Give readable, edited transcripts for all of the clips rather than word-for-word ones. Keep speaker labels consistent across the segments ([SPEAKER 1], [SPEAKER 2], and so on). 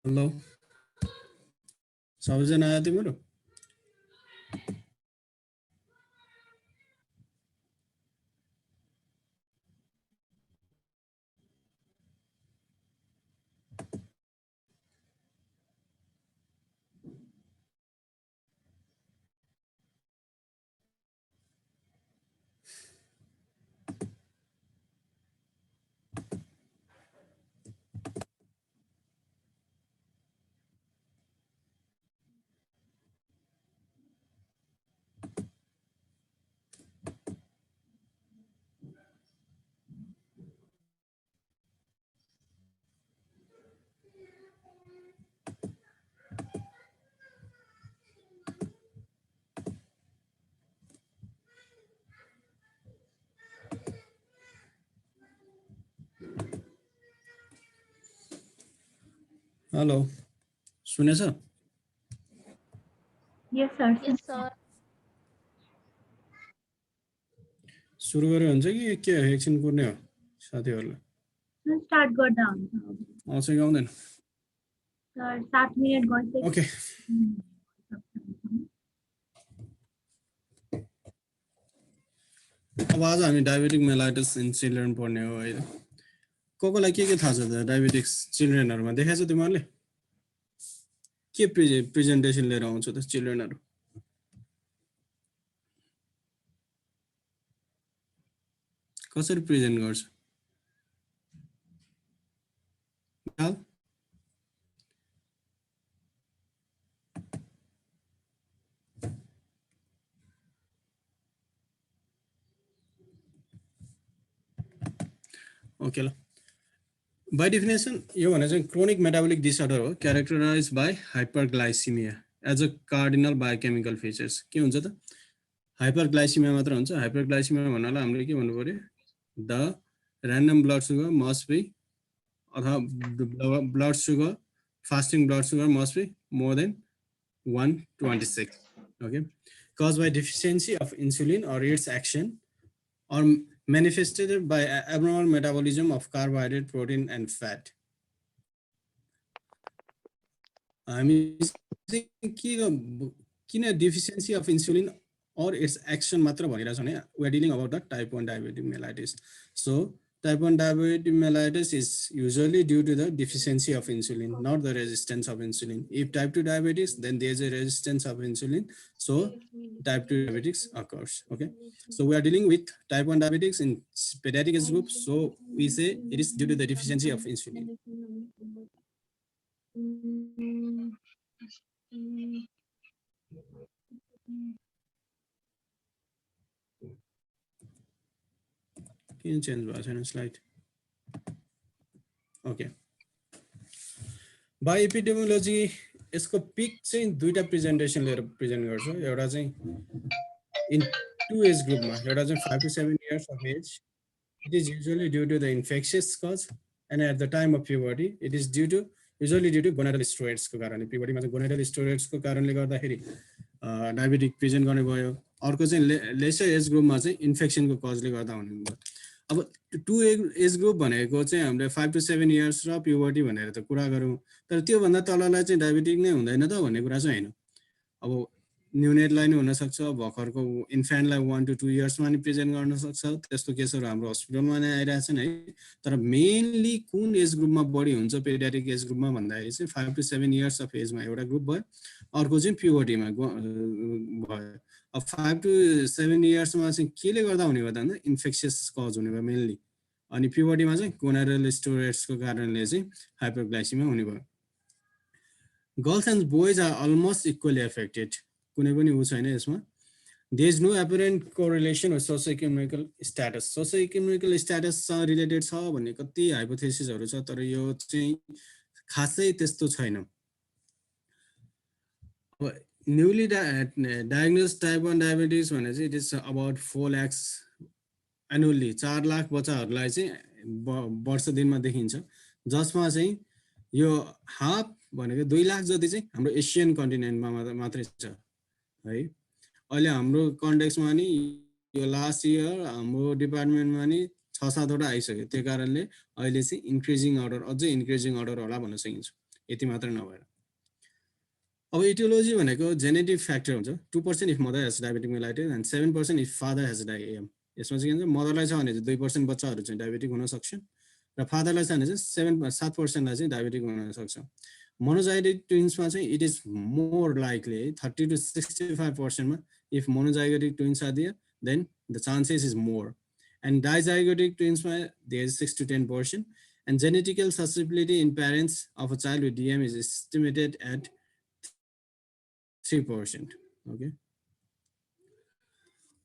[SPEAKER 1] Hello सबैजना आयो तिम्रो hello सुनेछ
[SPEAKER 2] Yes, sir.
[SPEAKER 3] Yes, sir.
[SPEAKER 1] सुरु गरे हुन्छ कि के एकछिन कुर्ने हो साथीहरुले
[SPEAKER 2] Start गर्दा हुन्छ
[SPEAKER 1] आउँछ कि आउँदैन
[SPEAKER 2] सर 7 मिनेट गइसक्यो
[SPEAKER 1] ओके अब आज हामी डायबेटिक मेलाइटिस इन चिल्ड्रेन पढ्ने हो है कोलाई के थाहा छ त डायबेटिक्स चिल्ड्रेनहरुमा देखाछ तिमीहरुले के प्रेजेन्टेसन लिएर आउँछ त चिल्ड्रेनहरु कसरी प्रेजेन्ट गर्छ ओके ल बाइ डेफिनेसन यो भने चाहिँ क्रोनिक मेटाबोलिक डिसअर्डर हो characterize by hyperglycaemia as a cardinal biochemical features के हुन्छ त हाइपरग्लाइसिमिया मात्र हुन्छ हाइपरग्लाइसिमिया भन्नाले हामीले के भन्नु पर्यो the random blood sugar must be अथवा blood sugar fasting blood sugar must be more than 126 okay caused by deficiency of insulin or its action or manifested by abnormal metabolism of carbohydrate, protein and fat. I mean, deficiency of insulin or its action matra we are dealing about the type 1 diabetic mellitus. So type 1 diabetic mellitus is usually due to the deficiency of insulin, not the resistance of insulin. If type 2 diabetes, then there is a resistance of insulin. So type 2 diabetics occurs. Okay. So we are dealing with type 1 diabetics in pediatric age group. So we say it is due to the deficiency of insulin. Can you change the slide? Okay. By epidemiology, यसको pick चाहिँ दुईटा presentation लिएर present गर्छु एउटा चाहिँ in to as ग्रुपमा एउटा चाहिँ 5 to 7 years of age. It is usually due to the infectious cause and at the time of puberty it is usually due to gonadal steroids को कारणले puberty मा चाहिँ gonadal steroids को कारणले गर्दाखेरि डायबिटिक प्रेजेन्ट गर्ने भयो अर्को चाहिँ लेसर एज ग्रुपमा चाहिँ इन्फेक्सनको कजले गर्दा हुने भयो अब 2 एज ग्रुप भनेको चाहिँ हामीले 5 to 7 years र प्युबर्टी भनेर त कुरा गरौँ तर त्यो भन्दा तललाई चाहिँ डायबिटिक नै हुँदैन त भन्ने कुरा चाहिँ हैन अब न्यूनेटलाई नै हुन सक्छ भर्खरको इन्फेन्टलाई 1 to 2 years मा नि प्रेजेन्ट गर्न सक्छ त्यस्तो केसहरु हाम्रो हस्पिटलमा नै आइराछन् है तर मेनली कुन एज ग्रुपमा बढी हुन्छ पेडियाट्रिक एज ग्रुपमा भन्दाखेरि चाहिँ 5 to 7 years अफ एजमा एउटा ग्रुप भयो अर्को चाहिँ प्युबर्टीमा भयो अब 5 to 7 years मा चाहिँ केले गर्दा हुने भयो त इन्फेक्सियस कज हुने भयो मेनली अनि प्युबर्टीमा चाहिँ गोनाडल स्टेरोइड्सको कारणले चाहिँ हाइपरग्लाइसिमिया हुने भयो girls and boys are almost equally affected कुनै पनि उ छैन यसमा there is no apparent correlation with socioeconomical status socioeconomical स्ट्याटससँग रिलेटेड छ भन्ने कति हाइपोथेसिसहरु छ तर यो चाहिँ खासै त्यस्तो छैन अब न्यूली डायग्नोस्ड टाइप 1 डायबिटिज भने चाहिँ it is about 4 lakhs annually 4 lakh बच्चाहरुलाई चाहिँ वर्ष दिनमा देखिन्छ जसमा चाहिँ यो हाफ भनेको 2 लाख जति चाहिँ हाम्रो एसियन कन्टिनेन्टमा मात्रै छ है अहिले हाम्रो कन्टेक्स्टमा नि यो लास्ट इयर हाम्रो डिपार्टमेन्टमा नि 6-7 वटा आइसक्यो त्यो कारणले अहिले चाहिँ इन्क्रिजिङ अर्डर अझै इन्क्रिजिङ अर्डर होला भन्न सकिन्छ यति मात्र नभएर अब इटियोलोजी भनेको जेनेटिक फ्याक्टर हुन्छ 2% if mother has diabetic mellitus and 7% if father has DM यसमा चाहिँ के हुन्छ मदरलाई छ भने चाहिँ 2% बच्चाहरू चाहिँ डायबेटिक हुन सक्छ र फादरलाई छ भने चाहिँ 7%लाई चाहिँ डायबेटिक हुन सक्छ मोनोजाइगोटिक ट्विन्समा चाहिँ it is more likely 30 to 65% मा if monozygotic twins are there then the chances is more and dizygotic ट्विन्समा there is 6 to 10% and genetical susceptibility in parents of a child with DM is estimated at 3%. Okay.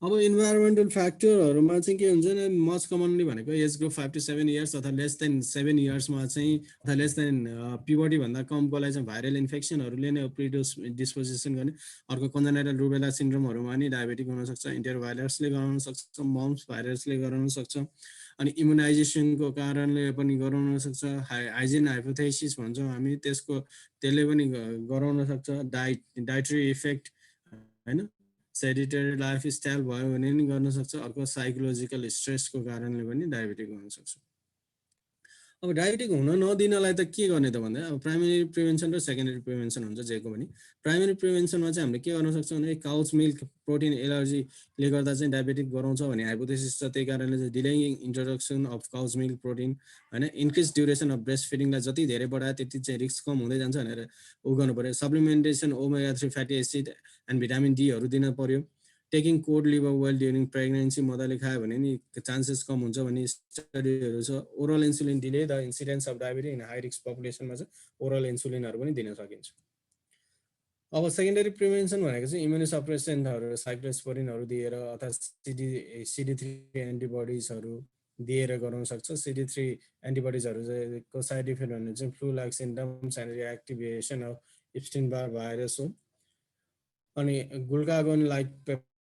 [SPEAKER 1] अब environmental फ्याक्टरहरुमा चाहिँ के हुन्छ नि most commonly भनेको age group 5 to 7 years अथवा less than 7 इयर्समा चाहिँ अथवा लेस देन प्युबर्टी भन्दा कमकोलाई चाहिँ भाइरल इन्फेक्सनहरुले नै प्रिडिस्पोजिसन गर्ने अर्को कन्जेनिटल रुबेला सिन्ड्रोमहरुमा नि डायबेटिक हुन सक्छ इन्टरभाइरसले गराउन सक्छ मम्स भाइरसले गराउन सक्छ अनि इम्युनाइजेसनको कारणले पनि गराउन सक्छ हाइजिन हाइपोथेसिस भन्छौँ हामी त्यसले पनि गराउन सक्छ डाइटरी इफेक्ट हैन सेडिटरी लाइफस्टाइल भयो भने नि गर्न सक्छ अर्को साइकोलोजिकल स्ट्रेसको कारणले पनि डायबेटिक हुन सक्छ अब डायबेटिक हुन नदिनलाई त के गर्ने त भन्दा अब प्राइमेरी प्रिभेन्सन र सेकेन्डरी प्रिभेन्सन हुन्छ जेको पनि प्राइमेरी प्रिभेन्सनमा चाहिँ हामीले के गर्न सक्छौँ भने काउज मिल्क प्रोटिन एलर्जीले गर्दा चाहिँ डायबेटिक गराउँछ भन्ने हाइपोथेसिस छ त्यही कारणले चाहिँ delaying introduction of cow's milk protein हैन इन्क्रिज ड्युरेसन अफ ब्रेस्ट फिडिङलाई जति धेरै बढायो त्यति चाहिँ रिस्क कम हुँदै जान्छ भनेर गर्नु पर्यो supplementation omega 3 fatty acid and vitamin D हरू दिन पर्यो taking cod liver well during pregnancy मदरले खायो भने नि चान्सेस कम हुन्छ भन्ने स्टडीहरू छ ओरल इन्सुलिन दिले the incidence of diabetes in high risk पपुलेसनमा चाहिँ ओरल इन्सुलिनहरू पनि दिन सकिन्छ अब सेकेन्डरी प्रिभेन्सन भनेको चाहिँ इम्युनो सप्रेसेन्टहरू साइक्लोस्पोरिनहरू दिएर अथवा CD3 एन्टिबडिजहरू दिएर गराउन सक्छ CD3 एन्टिबडिजहरूको साइड इफेक्ट भन्ने चाहिँ flu like symptoms and reactivation of Epstein Barr virus हो अनि ग्लुकागोन लाइक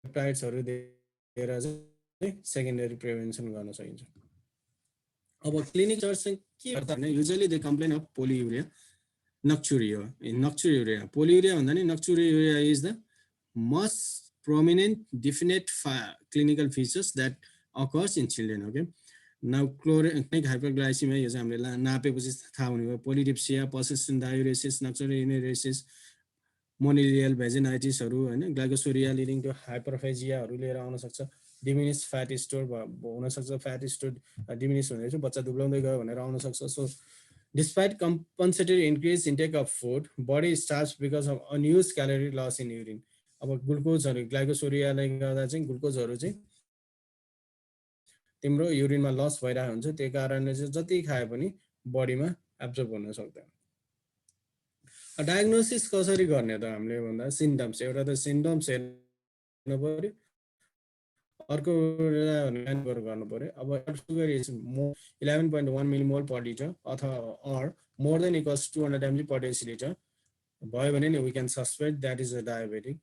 [SPEAKER 1] पेप्टाइड्सहरू दिएर चाहिँ सेकेन्डरी प्रिभेन्सन गर्न सकिन्छ अब क्लिनिक चाहिँ के गर्छ भने usually they complain of polyuria nocturia polyuria भन्दा नि nocturia is the most prominent definite clinical features that occurs in children okay now chronic hyperglycaemia यो चाहिँ हामीले नापेपछि थाहा हुने भयो पोलिडिप्सिया पर्सिस्टेन्ट डायुरेसिस नक्चुरियुरियासिस मोनिलियल भेजिनाइटिसहरू हैन ग्लाइकोसोरिया लिडिङ टु हाइपरफेजियाहरू लिएर आउन सक्छ डिमिनिस फ्याट स्टोर हुन सक्छ फ्याट स्टोर डिमिनिस हुने चाहिँ बच्चा दुब्लाउँदै गयो भनेर आउन सक्छ so despite compensatory increase intake of food body starts because of unused calorie loss in urine अब ग्लुकोजहरू ग्लाइकोसोरियाले गर्दा चाहिँ ग्लुकोजहरू चाहिँ तिम्रो युरिनमा लस भइरहेको हुन्छ त्यही कारणले चाहिँ जति खाए पनि बडीमा एब्जर्ब हुन सक्दैन डायग्नोसिस कसरी गर्ने त हामीले भन्दा सिम्पटम्स एउटा त सिम्पटम्स हेर्नु पर्यो अर्को गर्नु पर्यो अब sugar is 11.1 millimole per litre अथवा or more than equals 200 mg per decilitre भयो भने नि we can suspect that is a diabetic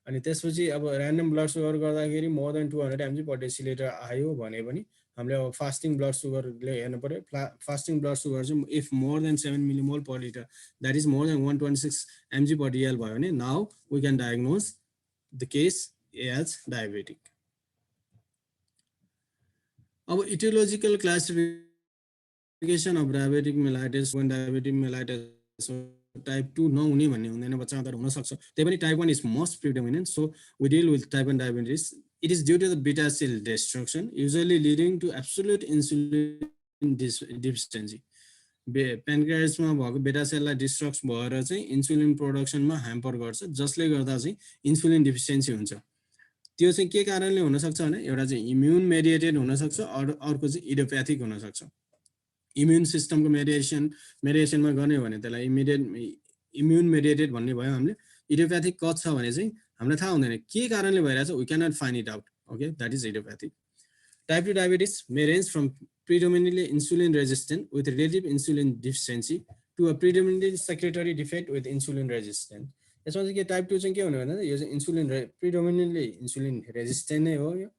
[SPEAKER 1] अनि त्यसपछि अब र्यान्डम ब्लड सुगर गर्दाखेरि more than 200 mg per decilitre आयो भने पनि हामीले अब फास्टिङ ब्लड सुगरले हेर्नु पर्यो फास्टिङ ब्लड सुगर चाहिँ if more than 7 millimole per litre that is more than 126 mg per dl भयो भने now we can diagnose the case as diabetic अब aetiological classification of diabetic mellitus when diabetic mellitus type 2 नहुने भन्ने हुँदैन बच्चामा तर हुन सक्छ त्यही पनि type 1 is most predominant so we deal with type 1 diabetes it is due to the beta cell destruction usually leading to absolute insulin deficiency पेनक्रियासमा भएको बेटा सेललाई डिस्ट्रक्ट भएर चाहिँ इन्सुलिन प्रोडक्सनमा ह्याम्पर गर्छ जसले गर्दा चाहिँ इन्सुलिन डिफिसियन्सी हुन्छ त्यो चाहिँ के कारणले हुन सक्छ भने एउटा चाहिँ इम्युन मेडिएटेड हुन सक्छ अर्को चाहिँ इडियोप्याथिक हुन सक्छ इम्युन सिस्टमको मेडिएसनमा गर्ने भने त्यसलाई इम्युन मेडिएटेड भन्ने भयो हामीले इडियोप्याथिक कज छ भने चाहिँ हामीलाई थाहा हुँदैन के कारणले भइरहेछ we can not find it out okay that is idiopathic type 2 diabetes may range from predominantly insulin resistant with relative insulin deficiency to a predominantly secretory defect with insulin resistant यसमा चाहिँ के टाइप 2 चाहिँ के हुने भन्दा यो चाहिँ insulin predominantly insulin resistant नै हो यो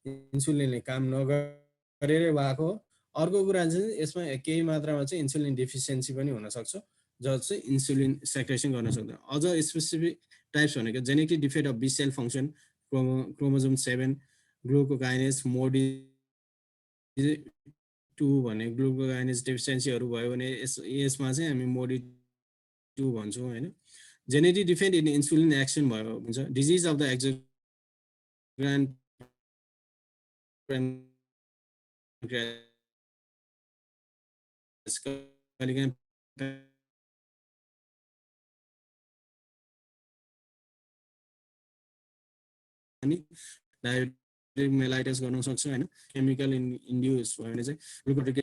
[SPEAKER 1] इन्सुलिनले काम नगरेरै भएको अर्को कुरा चाहिँ यसमा केही मात्रामा चाहिँ इन्सुलिन डेफिसियन्सी पनि हुन सक्छ जब चाहिँ इन्सुलिन सेक्रेसन गर्न सक्दैन अझ स्पेसिफिक टाइप्स भनेको genetic defect of B cell function chromosome 7 glucokinase MODY 2 भने ग्लुकोकाइनेज डेफिसियन्सीहरू भयो भने यसमा चाहिँ हामी मोडी भन्छौँ हैन genetic defect in insulin action भयो हुन्छ डिजिज अफ द एक्सोक्राइन प्यानक्रियास कहिलेकाहीँ अनि डायबेटिक मेलाइटिस गर्न सक्छ हैन केमिकल इन्ड्युस भयो भने चाहिँ ग्लुकोटिक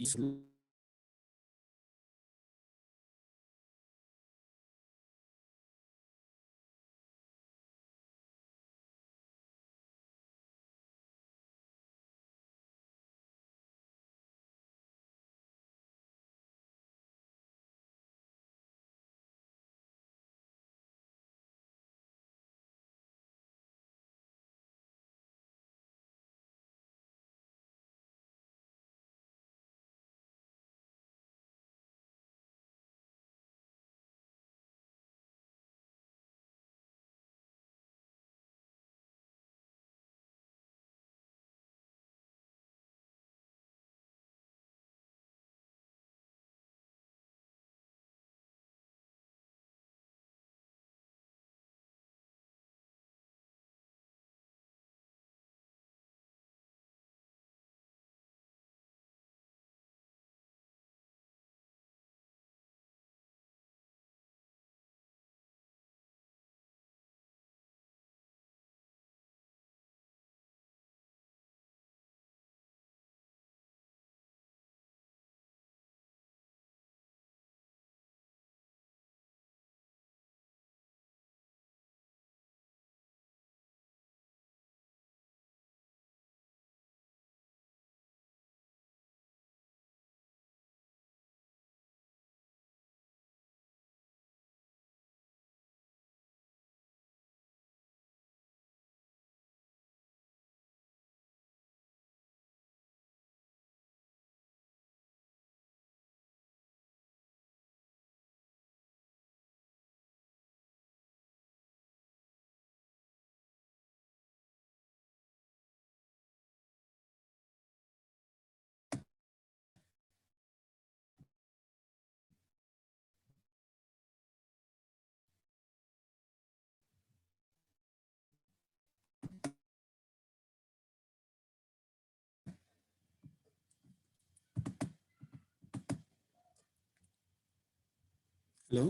[SPEAKER 1] हेलो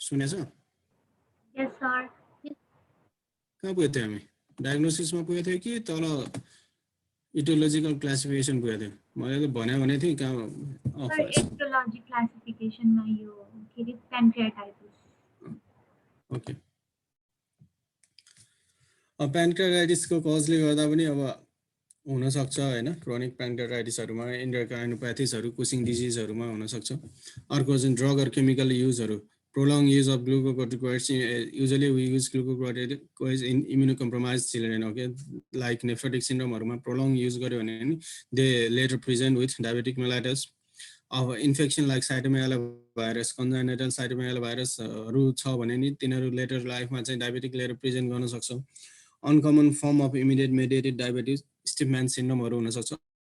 [SPEAKER 1] सुनेछ
[SPEAKER 2] Yes, sir.
[SPEAKER 1] कहाँ पुगेको थियो हामी डायग्नोसिसमा पुगेको थियो कि तल इटियोलोजिकल क्लासिफिकेसन पुगेको थियो मैले त भने थिएँ कहाँ अफ
[SPEAKER 2] Sir,
[SPEAKER 1] भएछ
[SPEAKER 2] etiology classification मा यो के अरे pancreatitis.
[SPEAKER 1] ओके अब प्यानक्रियाटाइटिसको कजले गर्दा पनि अब हुनसक्छ होइन क्रोनिक प्यानक्रियाटाइटिसहरूमा इन्डोक्राइनोप्याथिसहरू कुसिङ डिजिजहरूमा हुनसक्छ अर्को चाहिँ ड्रग अर केमिकल युजहरू prolong use of glucocorticoids usually we use glucocorticoids in immunocompromise children okay like nephrotic सिन्ड्रोमहरूमा प्रोलङ युज गर्यो भने नि they later present with diabetic mellitus अब infection like cytomegalo virus congenital cytomegalo भाइरसहरू छ भने नि तिनीहरू लेटर लाइफमा चाहिँ डायबेटिक लेटर प्रेजेन्ट गर्न सक्छ uncommon form of immediate mediated diabetes stiff man सिन्ड्रोमहरू हुनसक्छ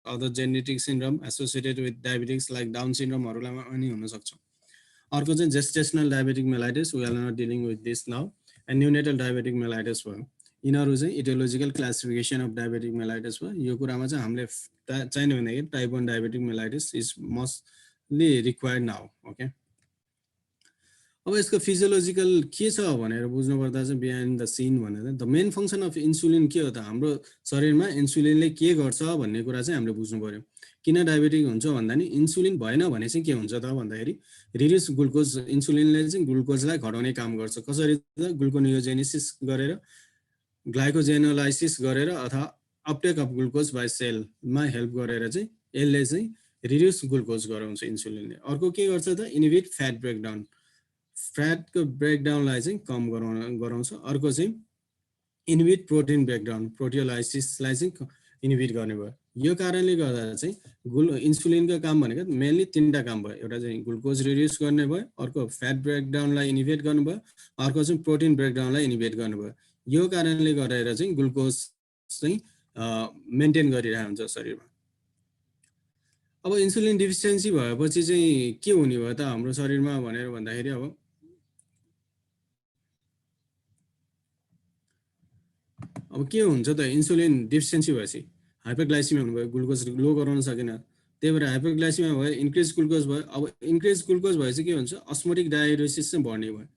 [SPEAKER 1] other genetic syndrome associated with diabetics like down सिन्ड्रोमहरूलाई पनि हुनसक्छ अर्को चाहिँ gestational diabetic mellitus we are not dealing with this now and neonatal diabetic mellitus भयो यिनीहरू चाहिँ aetiological classification of diabetic mellitus भयो यो कुरामा चाहिँ हामीले चाहिने भनेको type 1 diabetic mellitus is mostly required now okay अब यसको फिजियोलोजिकल के छ भनेर बुझ्नुपर्दा चाहिँ बिहाइन्ड द सिन भनेर the main function of insulin के हो त हाम्रो शरीरमा इन्सुलिनले के गर्छ भन्ने कुरा चाहिँ हामीले बुझ्नु पर्यो किन डायबेटिक हुन्छ भन्दा नि इन्सुलिन भएन भने चाहिँ के हुन्छ त भन्दाखेरि रिड्युस ग्लुकोज इन्सुलिनले चाहिँ ग्लुकोजलाई घटाउने काम गर्छ कसरी त ग्लुकोनियोजेनेसिस गरेर ग्लाइकोजेनोलाइसिस गरेर अथवा अपटेक अफ ग्लुकोज बाइ सेलमा हेल्प गरेर चाहिँ यसले चाहिँ रिड्युस ग्लुकोज गराउँछ इन्सुलिनले अर्को के गर्छ त इनहिबिट फ्याट ब्रेकडाउन फ्याटको ब्रेकडाउनलाई चाहिँ कम गराउँछ अर्को चाहिँ इनहिबिट प्रोटिन ब्रेकडाउन प्रोटियोलाइसिसलाई चाहिँ इनहिबिट गर्ने भयो यो कारणले गर्दा चाहिँ इन्सुलिनको काम भनेको मेनली तीनटा काम भयो एउटा चाहिँ ग्लुकोज रिड्युस गर्ने भयो अर्को फ्याट ब्रेकडाउनलाई इनहिबिट गर्नु भयो अर्को चाहिँ प्रोटिन ब्रेकडाउनलाई इनहिबिट गर्नु भयो यो कारणले गरेर चाहिँ ग्लुकोज चाहिँ मेन्टेन गरिरहेको हुन्छ शरीरमा अब इन्सुलिन डिफिसियन्सी भएपछि चाहिँ के हुने भयो त हाम्रो शरीरमा भनेर भन्दाखेरि अब के हुन्छ त इन्सुलिन डिफिसियन्सी भएपछि हाइपरग्लाइसिमिया हुनुभयो ग्लुकोज लो गराउन सकेन त्यही भएर हाइपरग्लाइसिमिया भयो इन्क्रिज ग्लुकोज भयो अब इन्क्रिज ग्लुकोज भएपछि के हुन्छ अस्मोटिक डाययुरेसिस चाहिँ बढ्ने भयो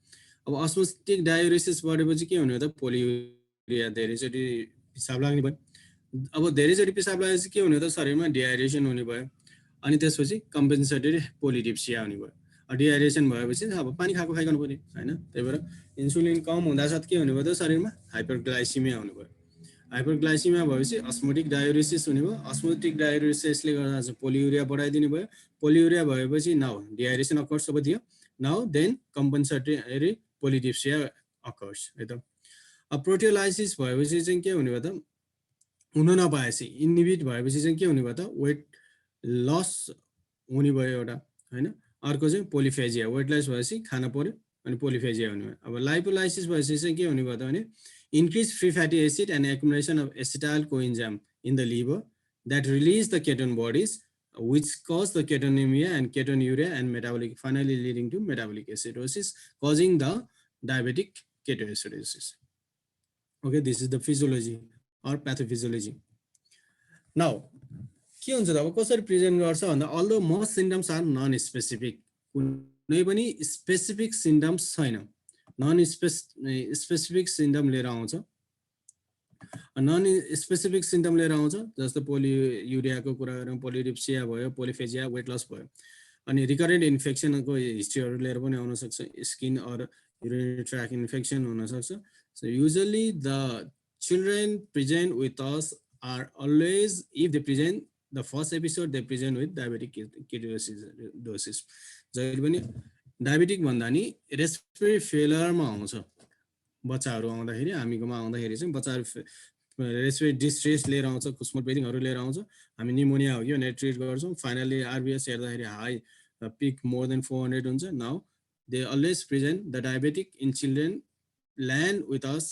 [SPEAKER 1] अब अस्मोटिक डाययुरेसिस बढेपछि के हुने हो त पोलियुरिया धेरैचोटि पिसाब लाग्ने भयो अब धेरैचोटि पिसाब लागेपछि के हुने हो त शरीरमा डिहाइड्रेसन हुने भयो अनि त्यसपछि कम्पेन्सेटरी पोलिडिप्सिया हुने भयो डिहाइड्रेसन भएपछि अब पानी खाएको खाइकन पर्यो होइन त्यही भएर इन्सुलिन कम हुँदासाथ के हुने भयो त शरीरमा हाइपरग्लाइसिमिया हुने भयो हाइपरग्लाइसिमिया भएपछि अस्मोटिक डाययुरेसिस हुने भयो अस्मोटिक डाययुरेसिसले गर्दा चाहिँ पोलियुरिया बढाइदिने भयो पोलियुरिया भएपछि नाउ डिहाइड्रेसन अकर्स अब थियो नाउ देन कम्पेन्सेटरी पोलिडिप्सिया अकर्स है त अब प्रोटियोलाइसिस भएपछि चाहिँ के हुने भयो त हुन नपाएपछि इन्हिबिट भएपछि चाहिँ के हुने भयो त वेट लस हुने भयो एउटा होइन अर्को चाहिँ पोलिफेजिया वेट लस भएपछि खान पर्यो अनि पोलिफेजिया हुने भयो अब लाइपोलाइसिस भएपछि चाहिँ के हुने भयो त भने increase free fatty acid and accumulation of acetyl coenzyme in the liver that release the ketone bodies which cause the ketonemia and ketonuria and metabolic finally leading to metabolic acidosis causing the diabetic ketoacidosis. Okay, this is the physiology or pathophysiology. Now के हुन्छ त अब कसरी present गर्छ भन्दा although most symptoms are non specific कुनै पनि specific symptoms छैन नन स्पेसिफिक सिम्पटम लिएर आउँछ नन स्पेसिफिक सिम्पटम लिएर आउँछ जस्तो पोलियुरियाको कुरा गरौँ पोलिडिप्सिया भयो पोलिफेजिया वेट लस भयो अनि रिकरेन्ट इन्फेक्सनको हिस्ट्रीहरू लिएर पनि आउन सक्छ skin or urinary tract infection हुन सक्छ so usually the children present with us are always if they present the first episode they present with diabetic ketoacidosis जहिले पनि डायबेटिक भन्दा नि रेस्पिरेटरी फेलरमा आउँछ बच्चाहरू आउँदाखेरि हामीकोमा आउँदाखेरि चाहिँ बच्चाहरू रेस्पिरेटरी डिस्ट्रेस लिएर आउँछ कुस्मोट ब्रिदिङहरू लिएर आउँछ हामी निमोनिया हो कि भनेर ट्रिट गर्छौँ फाइनली आरबिएस हेर्दाखेरि हाई पिक मोर देन 400 हुन्छ now they always present the diabetic in children land with us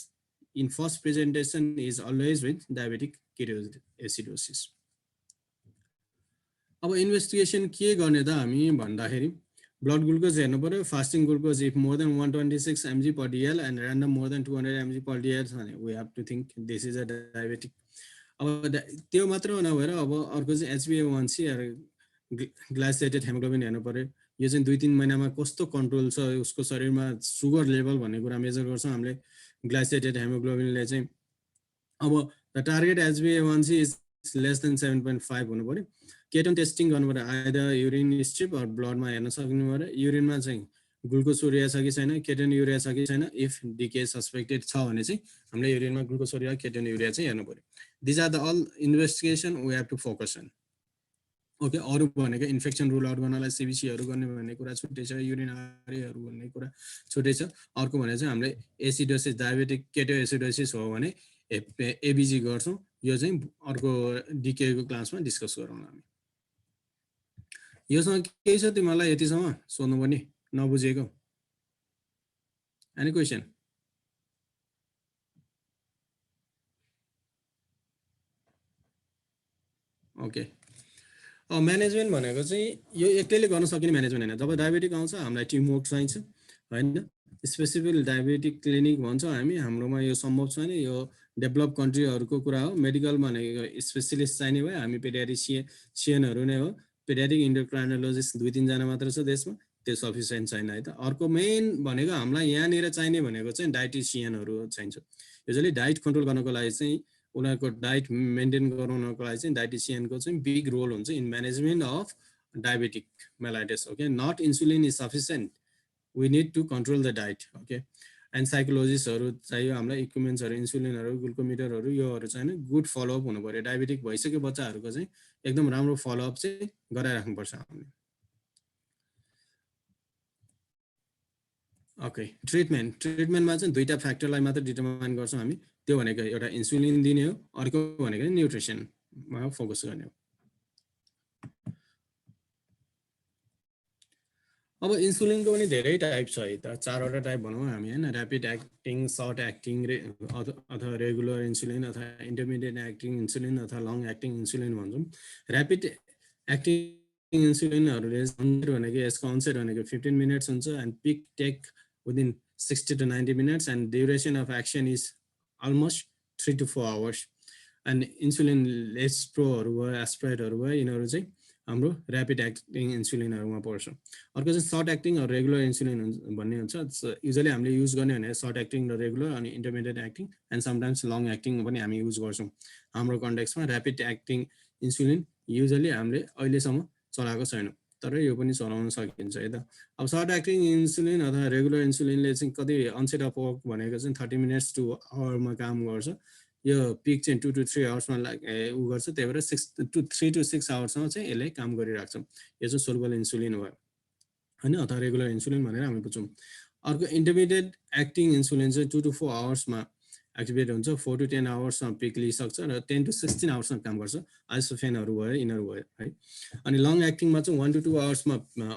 [SPEAKER 1] in first presentation is always with diabetic ketoacidosis अब इन्भेस्टिगेसन के गर्ने त हामी भन्दाखेरि blood glucose हेर्नु पर्यो fasting glucose if more than 126 mg per dl and random more than 200 mg per dl we have to think this is a diabetic अब त्यो मात्र नभएर अब अर्को चाहिँ HbA1c ग्लाइसेटेड हेमोग्लोबिन हेर्नु पर्यो यो चाहिँ 2-3 महिनामा कस्तो कन्ट्रोल छ उसको शरीरमा सुगर लेभल भन्ने कुरा मेजर गर्छौं हामीले ग्लाइसेटेड हेमोग्लोबिनले चाहिँ अब the target HbA1c is less than 7.5 हुनु पर्यो केटोन टेस्टिङ गर्नु पर्यो आइदर युरिन स्ट्रिप अर ब्लडमा हेर्न सक्नु पर्यो युरिनमा चाहिँ ग्लुकोसोरिया छ कि छैन केटोन्युरिया छ कि छैन इफ डिके सस्पेक्टेड छ भने चाहिँ हामीले युरिनमा ग्लुकोसोरिया केटोन्युरिया चाहिँ हेर्नु पर्यो this are the all investigation we have to focus on okay अरु भनेको इन्फेक्सन रुल आउट गर्नलाई सीबीसीहरू गर्ने भन्ने कुरा छुट्टै छ युरिन आरईहरू भन्ने कुरा छुट्टै छ अर्को भने चाहिँ हामीले एसिडोसिस डायबेटिक केटोएसिडोसिस हो भने एबीजी गर्छौं यो चाहिँ अर्को डिके को क्लासमा डिस्कस गरौँ हामी योसँग केही छ तिमीलाई यतिसम्म सोध्नु पर्ने नबुझेको एनी क्वेशन ओके म्यानेजमेन्ट भनेको चाहिँ यो एक्लैले गर्न सकिने म्यानेजमेन्ट हैन जब डायबेटिक आउँछ हामीलाई टिमवर्क चाहिन्छ हैन स्पेसिफिक डायबेटिक क्लिनिक भन्छ हामी हाम्रोमा यो सम्भव छैन यो डेभलप कन्ट्रीहरुको कुरा हो मेडिकल भनेको स्पेशलिस्ट चाहिने भए हामी पेडियाट्रिशियनहरु नै हो पेडियाट्रिक एन्डोक्राइनोलोजिस्ट 2-3 जना मात्र छ देशमा त्यो सफिसिएन्ट छैन है त अर्को मेन भनेको हामीलाई यहाँनिर चाहिने भनेको चाहिँ डाइटिशियनहरु चाहिन्छ युजुअली डाइट कन्ट्रोल गर्नको लागि चाहिँ उनीहरुको डाइट मेन्टेन गराउनको लागि चाहिँ डाइटिशियनको चाहिँ बिग रोल हुन्छ in management of diabetic mellitus okay not insulin is sufficient we need to control the diet okay and psychologists चाहियो हामीलाई इक्विपमेन्ट्सहरु इन्सुलिनहरु ग्लुकोमिटरहरु योहरु चाहिँ गुड फलोअप हुनु पर्यो डायबेटिक भइसक्यो बच्चाहरुको चाहिँ एकदम राम्रो फलोअप चाहिँ गराइराख्नु पर्छ हामीले ओके ट्रिटमेन्टमा चाहिँ दुईटा फ्याक्टरलाई मात्र डिटरमाइन गर्छौं हामी त्यो भनेको एउटा इन्सुलिन दिने हो अर्को भनेको न्युट्रिसनमा फोकस गर्ने हो अब इन्सुलिनको पनि धेरै टाइप छ है त चारवटा टाइप भनौँ हामी हैन र्यापिड एक्टिङ सर्ट एक्टिङ अथवा रेगुलर इन्सुलिन अथवा इन्टरमिडिएट एक्टिङ इन्सुलिन अथवा लङ एक्टिङ इन्सुलिन भन्छौं र्यापिड एक्टिङ इन्सुलिनहरुले onset भनेको यसको onset भनेको 15 minutes हुन्छ and peak take within 60 to 90 minutes and duration of action is almost 3 to 4 hours and insulin Lespro भयो aspirate भयो यिनीहरु चाहिँ हाम्रो र्यापिड एक्टिङ इन्सुलिनहरुमा पर्छ अर्को चाहिँ सर्ट एक्टिङ र रेगुलर इन्सुलिन भन्ने हुन्छ युजुअली हामीले युज गर्ने भने सर्ट एक्टिङ र रेगुलर अनि intermediate acting and sometimes long acting पनि हामी युज गर्छौं हाम्रो कन्टेक्स्टमा र्यापिड एक्टिङ इन्सुलिन युजुअली हामीले अहिलेसम्म चलाएको छैन तर यो पनि चलाउन सकिन्छ है त अब सर्ट एक्टिङ इन्सुलिन अथवा रेगुलर इन्सुलिनले चाहिँ कति अनसेट अफ वर्क भनेको चाहिँ 30 मिनेट्स टु आवरमा काम गर्छ यो पिक चाहिँ 2 to 3 आवर्समा उ गर्छ त्यही भएर 3 to 6 आवर्समा चाहिँ यसले काम गरिराख्छ यो चाहिँ सोलबल इन्सुलिन भयो हैन अथवा रेगुलर इन्सुलिन भनेर हामी बुझ्छौं अर्को इन्टरमिडिएट एक्टिङ इन्सुलिन चाहिँ 2 to 4 आवर्समा एक्टिभेट हुन्छ 4 to 10 आवर्समा पिक लिइसक्छ र 10 to 16 आवर्समा काम गर्छ आइसोफेनहरु भयो यिनीहरु भयो है अनि लङ एक्टिङमा चाहिँ 1 to 2 आवर्समा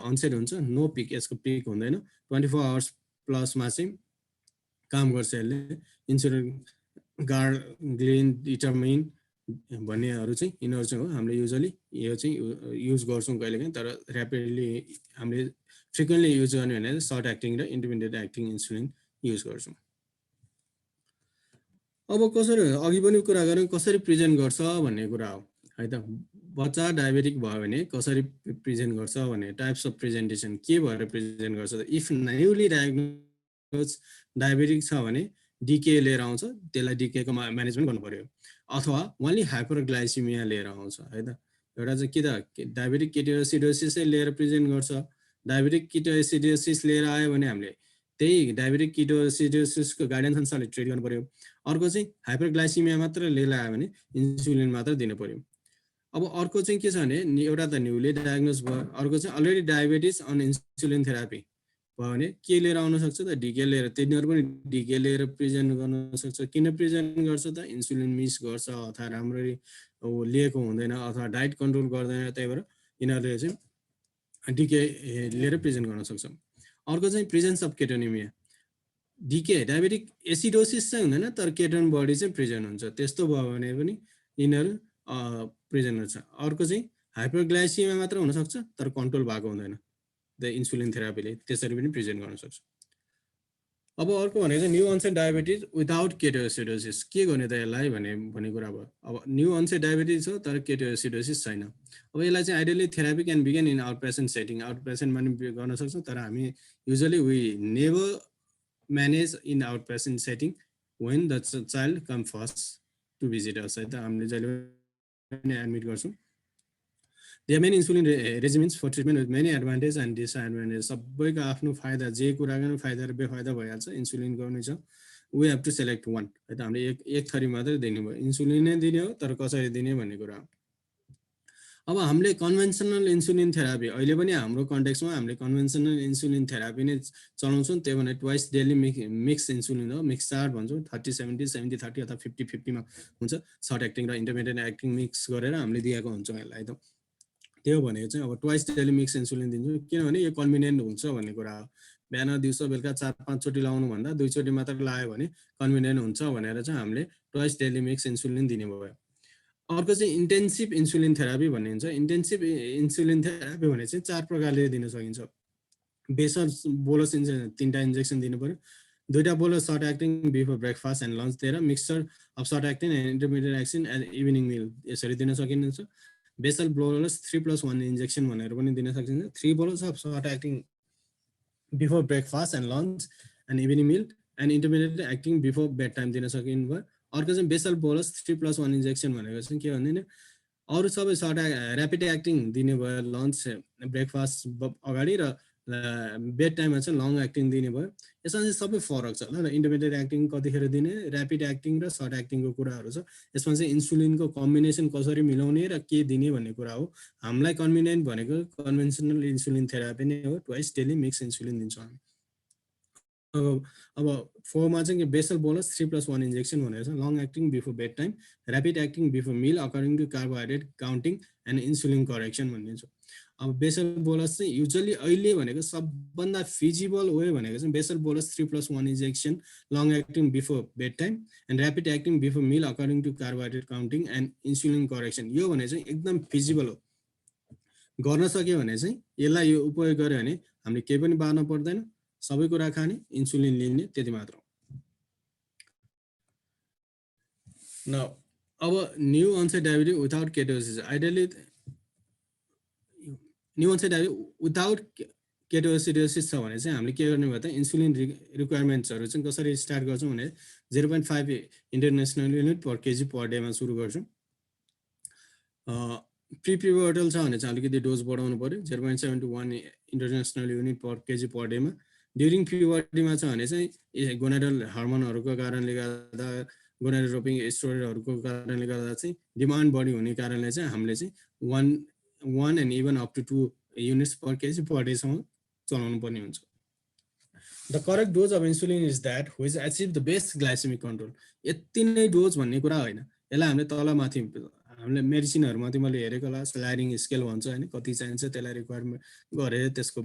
[SPEAKER 1] अनसेट हुन्छ नो पिक यसको पिक हुँदैन 24 आवर्स प्लसमा चाहिँ काम गर्छ यसले इन्सुलिन गार्ग्लिन डिटर्मिन भन्नेहरु चाहिँ यिनीहरु चाहिँ हो हामीले युजुअली यो चाहिँ युज गर्छौं कहिलेकाहीँ तर र्यापिडली हामीले फ्रिक्वेन्टली युज गर्ने भने सर्ट एक्टिङ र इन्टरमिडिएट एक्टिङ इन्सुलिन युज गर्छौं अब कसरी अघि पनि कुरा गरौँ कसरी प्रेजेन्ट गर्छ भन्ने कुरा हो है त बच्चा डायबेटिक भयो भने कसरी प्रेजेन्ट गर्छ भन्ने टाइप्स अफ प्रेजेन्टेसन के भएर प्रेजेन्ट गर्छ त इफ न्यूली डायग्नोज डायबेटिक छ भने डीके लिएर आउँछ त्यसलाई डीके को म्यानेजमेन्ट गर्नु पर्यो अथवा ओन्ली हाइपरग्लाइसिमिया लिएर आउँछ है त एउटा चाहिँ के त डायबेटिक केटोएसिडोसिस लिएर प्रेजेन्ट गर्छ डायबेटिक केटोएसिडोसिस लिएर आयो भने हामीले त्यही डायबेटिक केटोएसिडोसिसको गाइडेन्स अनुसारले ट्रिट गर्नु पर्यो अर्को चाहिँ हाइपरग्लाइसिमिया मात्र लिएर आयो भने इन्सुलिन मात्र दिनु पर्यो अब अर्को चाहिँ के छ भने एउटा त न्यूली डायग्नोज भयो अर्को चाहिँ already diabetes on insulin therapy भयो भने के लिएर आउन सक्छ त डीके लिएर तिनीहरु पनि डीके लिएर प्रेजेन्ट गर्न सक्छ किन प्रेजेन्ट गर्छ त इन्सुलिन मिस गर्छ अथवा राम्ररी लिएको हुँदैन अथवा डाइट कन्ट्रोल गर्दैन त्यही भएर यिनीहरुले चाहिँ डीके लिएर प्रेजेन्ट गर्न सक्छ अर्को चाहिँ presence of ketonaemia DK diabetic acidosis चाहिँ हुँदैन तर केटोन बडी चाहिँ प्रेजेन्ट हुन्छ त्यस्तो भयो भने पनि यिनीहरु प्रेजेन्ट हुन्छ अर्को चाहिँ हाइपरग्लाइसिमिया मात्र हुन सक्छ तर कन्ट्रोल भएको हुँदैन द इन्सुलिन थेरापीले त्यसरी पनि प्रेजेन्ट गर्न सक्छ अब अर्को भनेको चाहिँ new onset diabetes without ketoacidosis के गर्ने त यसलाई भन्ने कुरा भयो अब न्यू अनसेट डायबिटिज हो तर केटोएसिडोसिस छैन अब यसलाई चाहिँ ideally therapy can begin in out patient setting out पेसेन्टमा पनि गर्न सक्छौं तर हामी usually we never manage in out patient setting when the child come first to visit us है त हामीले जहिले पनि एडमिट गर्छौं There are many insulin regimens for treatment with many advantages and disadvantages. सबैको आफ्नो फाइदा जे कुरा गर्नु फाइदा र बेफाइदा भइहाल्छ इन्सुलिन गर्नु छ we have to select one है त हामीले एक थरी मात्र दिनु भयो इन्सुलिन नै दिने हो तर कसरी दिने भन्ने कुरा हो अब हामीले कन्भेन्सनल इन्सुलिन थेरापी अहिले पनि हाम्रो कन्टेक्स्टमा हामीले कन्भेन्सनल इन्सुलिन थेरापी नै चलाउँछौं त्यो भने ट्वाइस डेली मिक्स इन्सुलिन हो मिक्स चार्ट भन्छौं 30 70 70 30 अथवा 50 50 मा हुन्छ सर्ट एक्टिङ र इन्टरमिडिएट एक्टिङ मिक्स गरेर हामीले दिएको हुन्छौं यसलाई त त्यो भनेको चाहिँ अब ट्वाइस डेली मिक्स इन्सुलिन दिन्छु किनभने यो कन्भिनियन्ट हुन्छ भन्ने कुरा हो बिहान दिउँसो बेलुका 4-5 चोटी लाउनु भन्दा 2 चोटी मात्र लायो भने कन्भिनियन्ट हुन्छ भनेर चाहिँ हामीले ट्वाइस डेली मिक्स इन्सुलिन दिने भयो अर्को चाहिँ इन्टेन्सिभ इन्सुलिन थेरापी भन्ने हुन्छ इन्टेन्सिभ इन्सुलिन थेरापी भने चाहिँ 4 प्रकारले दिन सकिन्छ बेसल बोलस तीनटा इन्जेक्सन दिनु पर्यो दुईटा bolus short acting before breakfast and lunch दिएर mixture of short acting and intermediate acting and evening meal यसरी दिन सकिन्छ बेसल बोलस 3+1 इन्जेक्सन भनेर पनि दिन सकिन्छ 3 bolus of short acting before breakfast and lunch and evening meal and intermediate acting before bed time दिन सकिन्छ भयो अर्को चाहिँ बेसल बोलस 3+1 इन्जेक्सन भनेको चाहिँ के भन्दैन अरु सबै सर्ट र्यापिड एक्टिङ दिने भयो लन्च ब्रेकफास्ट अगाडि र बेड टाइममा चाहिँ लङ एक्टिङ दिने भयो यसमा चाहिँ सबै फरक छ ल इन्टरमिडिएट एक्टिङ कतिखेर दिने र्यापिड एक्टिङ र सर्ट एक्टिङको कुराहरू छ यसमा चाहिँ इन्सुलिनको कम्बिनेसन कसरी मिलाउने र के दिने भन्ने कुरा हो हामीलाई कन्भिनियन्ट भनेको कन्भेन्सनल इन्सुलिन थेरापी नै हो ट्वाइस डेली मिक्स इन्सुलिन दिन्छौँ हामी अब 4 मा चाहिँ बेसल बोलस 3+1 इन्जेक्सन भनेको छ long acting before bed time rapid acting before meal according to carbohydrate counting and insulin correction भन्ने छ अब बेसल बोलस चाहिँ युजुअली अहिले भनेको सबभन्दा फिजिबल वे भनेको चाहिँ basal bolus 3+1 injection long acting before bed time and rapid acting before meal according to carbohydrate counting and insulin correction यो भने चाहिँ एकदम फिजिबल हो गर्न सक्यो भने चाहिँ यसलाई यो उपयोग गर्यो भने हामीले केही पनि बार्न पर्दैन, सबै कुरा खाने, इन्सुलिन लिने, त्यति मात्र हो। Now, अब new onset diabetes without ketosis, ideally new onset diabetes without ketoacidosis छ भने चाहिँ हामीले के गर्ने भयो त इन्सुलिन रिक्वायरमेन्ट्सहरु चाहिँ कसरी स्टार्ट गर्छौं भने 0.5 इन्टरनेशनल युनिट पर केजी पर डे मा सुरु गर्छौं। प्रिपिभर्टल छ भने चाहिँ अलिकति डोज बढाउनु पर्यो 0.7 to 1 international unit per KG per day मा। ड्युरिङ प्युबर्टीमा छ भने चाहिँ गोनाडल हार्मोनहरुको कारणले गर्दा गोनाडोट्रोपिक स्टेरोइडहरुको कारणले गर्दा चाहिँ डिमान्ड बढी हुने कारणले चाहिँ हामीले चाहिँ 1 and even up to 2 units per kg per day सम्म चलाउनु पर्ने हुन्छ। The correct dose of insulin is that which achieve the best glycemic control. यति नै डोज भन्ने कुरा हैन, यसलाई हामीले तल माथि हामीले मेडिसिनहरु माथि मैले हेरेको होला स्लाइडिङ स्केल भन्छ हैन, कति चाहिन्छ त्यसलाई रिक्वायरमेन्ट गरेर त्यसको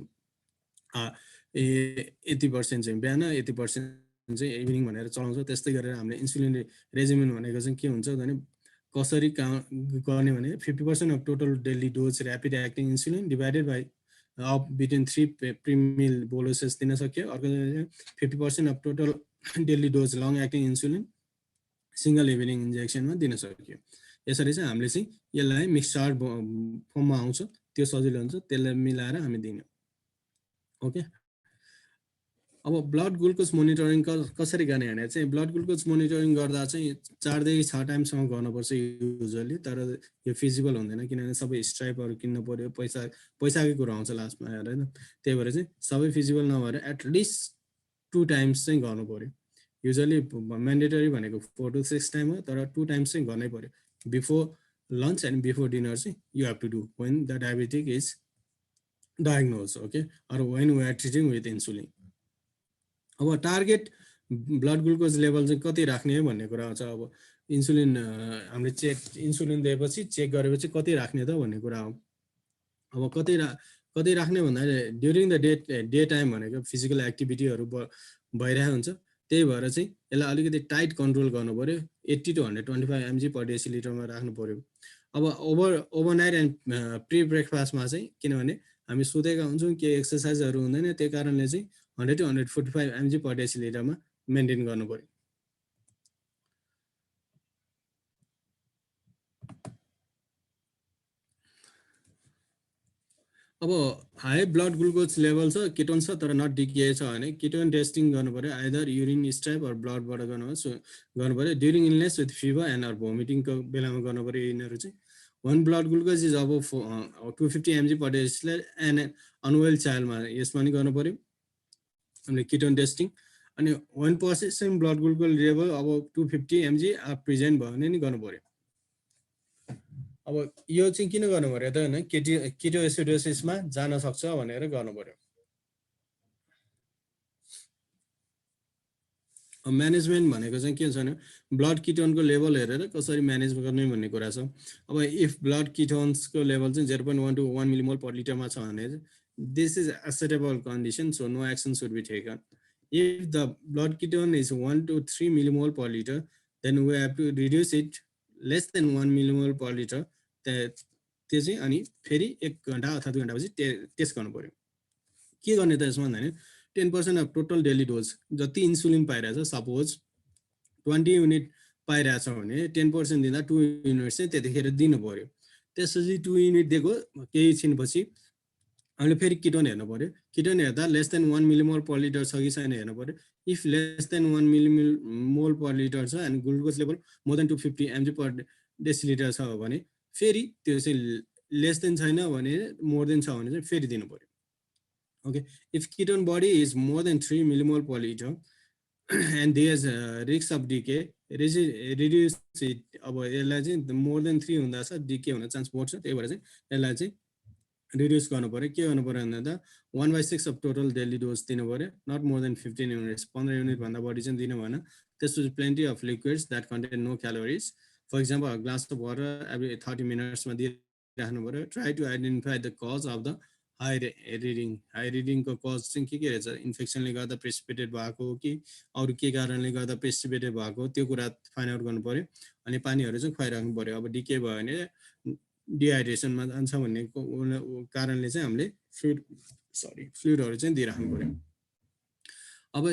[SPEAKER 1] यति % चाहिँ बिहान, यति % चाहिँ इभिनिङ भनेर चलाउँछ। त्यस्तै गरेर हामीले इन्सुलिन रेजिमेन भनेको चाहिँ के हुन्छ भने कसरी गर्ने भने 50% of total daily dose rapid acting insulin divided by up between 3 pre-meal boluses दिन सक्यो। अर्को 50% of total daily dose long acting insulin single evening injection मा दिन सक्यो। यसरी चाहिँ हामीले चाहिँ यसलाई मिक्सचर फर्ममा आउँछ, त्यो सजिलो हुन्छ, त्यसलाई मिलाएर हामी दिने। ओके, अब ब्लड ग्लुकोज मोनिटरिङ कसरी गर्ने भने चाहिँ ब्लड ग्लुकोज मोनिटरिङ गर्दा चाहिँ 4 देखि 6 टाइमसम्म गर्नुपर्छ युजुअली, तर यो फिजिबल हुँदैन किनभने सबै स्ट्राइपहरु किन्न पर्यो, पैसाकै कुरा आउँछ लास्टमा हेर हैन। त्यही भएर चाहिँ सबै फिजिबल नभएर एटलिस्ट 2 टाइम्स चाहिँ गर्नु पर्यो। युजुअली म्यान्डेटरी भनेको 4 to 6 टाइम हो, तर 2 टाइम्स चाहिँ गर्नै पर्यो। Before lunch and before dinner चाहिँ you have to do when the diabetic is diagnose, okay, or when we are treating with insulin. अब टार्गेट ब्लड ग्लुकोज लेभल चाहिँ कति राख्ने भन्ने कुरा छ। अब इन्सुलिन हामीले इन्सुलिन दिएपछि चेक गरेपछि कति राख्ने त भन्ने कुरा हो। अब कति राख्ने भन्दा ड्युरिङ द डे टाइम भनेको फिजिकल एक्टिभिटीहरु भइरहेको हुन्छ, त्यही भएर चाहिँ यसलाई अलिकति टाइट कन्ट्रोल गर्नु पर्यो। 80 to 125 mg पर डेसिलिटरमा राख्नु पर्यो। अब ओभरनाइट एन्ड प्री ब्रेकफास्टमा चाहिँ किनभने हामी सुतेका हुन्छौं, के एक्सरसाइजहरु हुँदैन, त्यही कारणले चाहिँ 100 to 145 mg पर डेसिलिटरमा मेन्टेन गर्नु पर्यो। अब हाई ब्लड ग्लुकोज लेभल छ, केटोन छ तर नट डिके छ भने केटोन टेस्टिङ गर्नु पर्यो। आइदर युरिन स्ट्राइप अर ब्लडबाट गर्नु पर्यो। During illness with fever and or भोमिटिङको बेलामा गर्नु पर्यो यिनीहरु चाहिँ। वन ब्लड ग्लुकोज इज अब 250 mg per decilitre and unwell चाइल्डमा यसमा नि गर्नु पर्यो हामीले केटोन टेस्टिङ। अनि 1% ब्लड ग्लुकोज लेभल अब 250 mg प्रेजेन्ट भयो भने नि गर्नु पर्यो। अब यो चाहिँ किन गर्नु पर्यो त हैन, केटोएसिडोसिसमा जान सक्छ भनेर गर्नु पर्यो। अब म्यानेजमेन्ट भनेको चाहिँ के छ भने ब्लड किटोनको लेभल हेरेर कसरी म्यानेज गर्ने भन्ने कुरा छ। अब इफ ब्लड किटोन्सको लेभल चाहिँ 0.1 to 1 मिलिमोल पर लिटरमा छ भने this is acceptable condition, so no action should be taken. If the blood ketone is 1 to 3 millimole per litre then we have to reduce it less than 1 millimole per litre. त्यो चाहिँ अनि फेरि 1 घण्टा अथवा 2 घण्टापछि test गर्नु पर्यो। के गर्ने त यसमा भन्दा 10% अफ टोटल डेली डोज जति इन्सुलिन पाइरहेछ, सपोज 20 युनिट पाइरहेछ भने 10% दिँदा 2 युनिट चाहिँ त्यतिखेर दिनु पर्यो। त्यसपछि 2 युनिट दिएको केही छिनपछि हामीले फेरि किटोन हेर्नु पर्यो। किटोन हेर्दा less than 1 millimole per litre छ कि छैन हेर्नु पर्यो। If less than 1 millimole per litre छ and glucose level more than 250 mg per decilitre छ भने फेरि त्यो चाहिँ लेस देन छैन भने मोर देन छ भने चाहिँ फेरि दिनु पर्यो। Okay, if ketone body is more than 3 millimole per litre and there is risk of DK reduce it. अब यसलाई चाहिँ मोर देन 3 हुँदा छ डिके हुन चान्स बढ्छ, त्यही भएर चाहिँ यसलाई चाहिँ रिड्युस गर्नु पर्यो। के गर्नु पर्यो भन्दा 1/6 अफ टोटल डेली डोज दिनु पर्यो, not more than 15 units. 15 unit भन्दा बढी चाहिँ दिनु भएन। त्यसपछि plenty of liquids that contain no calories, for example a glass of water every 30 मिनट्समा दिइराख्नु पर्यो। Try to identify the cause of the high reading. High रिडिङको कज चाहिँ के रहेछ, इन्फेक्सनले गर्दा प्रेसिपिटेट भएको हो कि अरू के कारणले गर्दा प्रेसिपिटेट भएको, त्यो कुरा फाइन्ड आउट गर्नु पर्यो। अनि पानीहरू चाहिँ खुवाइराख्नु पर्यो। अब डिके भयो भने डिहाइड्रेसनमा जान्छ भन्ने कारणले चाहिँ हामीले फ्लुइडहरू चाहिँ दिइराख्नु पर्यो। अब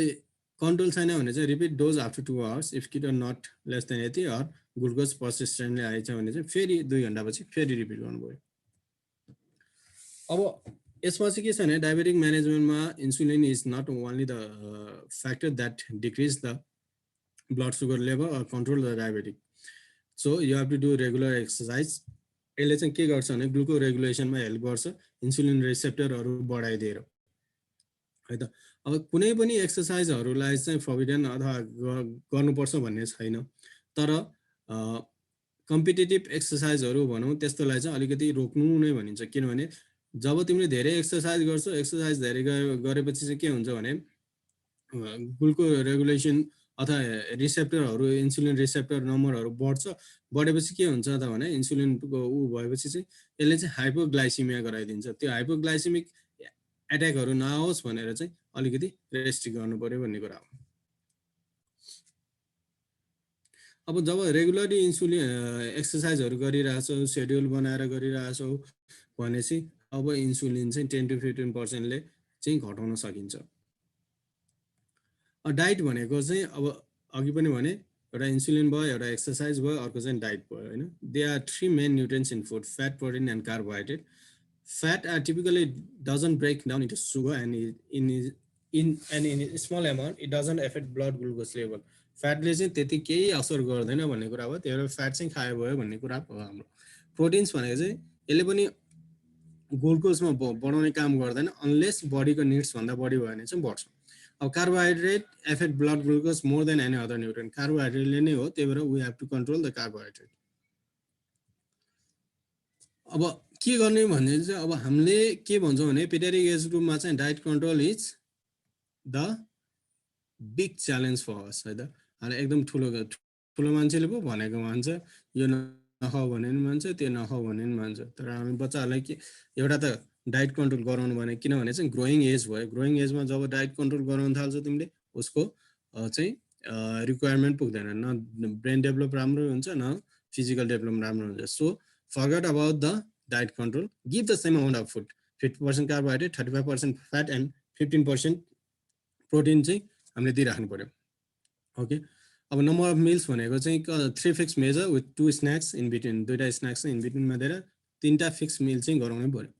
[SPEAKER 1] कन्ट्रोल छैन भने चाहिँ repeat dose after 2 hours if it not less than यति अर ग्लुकोज पर्सिस्टेन्टली आएछ भने चाहिँ फेरि 2 घण्टापछि फेरि रिपिट गर्नु पर्यो। अब यसमा चाहिँ के छ भने डायबेटिक म्यानेजमेन्टमा insulin is not only the factor that decrease the blood sugar level or control the diabetic. So you have to do regular exercise. यसले चाहिँ के गर्छ भने ग्लुको रेगुलेसनमा हेल्प गर्छ इन्सुलिन रिसेप्टरहरू बढाइदिएर है त। अब कुनै पनि एक्सर्साइजहरूलाई चाहिँ फर्बिडन अथवा गर्नुपर्छ भन्ने छैन, तर कम्पिटिटिभ एक्सर्साइजहरू भनौँ त्यस्तोलाई चाहिँ अलिकति रोक्नु नै भनिन्छ। किनभने जब तिमीले धेरै एक्सर्साइज गर्छौ, एक्सर्साइज धेरै गरेपछि चाहिँ के हुन्छ भने ग्लुको रेगुलेसन अथवा रिसेप्टरहरू इन्सुलिन रिसेप्टर नम्बरहरू बढेपछि के हुन्छ त भने इन्सुलिनको भएपछि चाहिँ यसले चाहिँ हाइपोग्लाइसिमिया गराइदिन्छ। त्यो हाइपोग्लाइसिमिक एट्याकहरू नआओस् भनेर चाहिँ अलिकति रेस्ट्रिक्ट गर्नु पर्यो भन्ने कुरा हो। अब जब रेगुलरली इन्सुलिन एक्सर्साइजहरू गरिरहेछौ, सेड्युल बनाएर गरिरहेछौ भनेपछि अब इन्सुलिन चाहिँ 10 to 15% चाहिँ घटाउन सकिन्छ। डाइट भनेको चाहिँ अब अघि पनि भने एउटा इन्सुलिन भयो, एउटा एक्सर्साइज भयो, अर्को चाहिँ डाइट भयो हैन। They are 3 main nutrients in food, fat, protein and carbohydrate. Fat typically doesn't break down into sugar and in small amount it doesn't affect blood glucose level. फ्याटले चाहिँ त्यति केही असर गर्दैन भन्ने कुरा हो। त्यही भएर फ्याट चाहिँ खायो भयो भन्ने कुरा हो हाम्रो। प्रोटिन्स भनेको चाहिँ यसले पनि ग्लुकोजमा बढाउने काम गर्दैन अनलेस बडीको निड्स भन्दा बढी भयो भने चाहिँ बढ्छ। अब carbohydrate affect blood glucose more than any other nutrient. कार्बोहाइड्रेटले नै हो, त्यही भएर we have to control the carbohydrate. अब के गर्ने भन्ने चाहिँ अब हामीले के भन्छौँ भने पेडियाट्रिक एज ग्रुपमा चाहिँ diet control is the big challenge for us है त। अहिले एकदम ठुलो मान्छेले पो भनेको मान्छ, यो नखाऊ भने पनि मान्छ, त्यो नखाऊ भने पनि मान्छ। तर हामी बच्चाहरूलाई के एउटा त डाइट कन्ट्रोल गराउनु भने, किनभने चाहिँ ग्रोइङ एज भयो, ग्रोइङ एजमा जब डाइट कन्ट्रोल गराउन थाल्छ तिमीले उसको चाहिँ रिक्वायरमेन्ट पुग्दैन, न ब्रेन डेभलप राम्रो हुन्छ न फिजिकल डेभलप राम्रो हुन्छ। So forget about the diet control. Give the same amount of food, 50% carbohydrate, 35% fat and 15% protein चाहिँ हामीले दिइराख्नु पर्यो। ओके, अब नम्बर अफ मिल्स भनेको चाहिँ 3 fix major with 2 snacks in between. 2टा स्न्याक्स इन बिट्विनमा दिएर 3टा फिक्स मिल चाहिँ गराउनै पर्यो।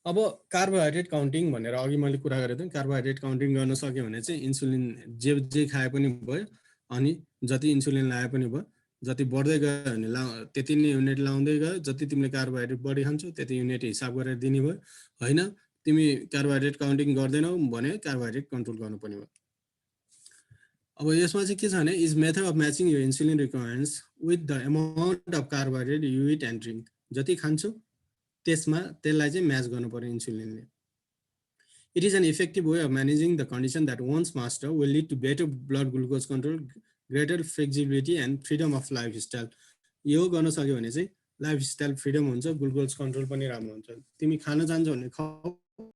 [SPEAKER 1] अब कार्बोहाइड्रेट काउन्टिङ भनेर अघि मैले कुरा गरेको थिएँ। कार्बोहाइड्रेट काउन्टिङ गर्न सक्यो भने चाहिँ इन्सुलिन जे खाए पनि भयो, अनि जति इन्सुलिन लाए पनि भयो। जति बढ्दै गयो भने त्यति नै युनिट लाउँदै गयो। जति तिमीले कार्बोहाइड्रेट बढी खान्छौ त्यति युनिट हिसाब गरेर दिने भयो। होइन तिमी कार्बोहाइड्रेट काउन्टिङ गर्दैनौ भने कार्बोहाइड्रेट कन्ट्रोल गर्नुपर्ने भयो। अब यसमा चाहिँ के छ भने इज मेथड अफ म्याचिङ यो insulin requirements with the amount of carbohydrate you eat and drink. जति खान्छौ त्यसलाई चाहिँ म्याच गर्नु पर्यो इन्सुलिनले। It is an effective way of managing the condition that once master will lead to better blood glucose control, greater flexibility and freedom of lifestyle. यो गर्न सक्यो भने चाहिँ लाइफस्टाइल फ्रिडम हुन्छ, ग्लुकोज कन्ट्रोल पनि राम्रो हुन्छ। तिमी खान जान्छौ भने खाऊ,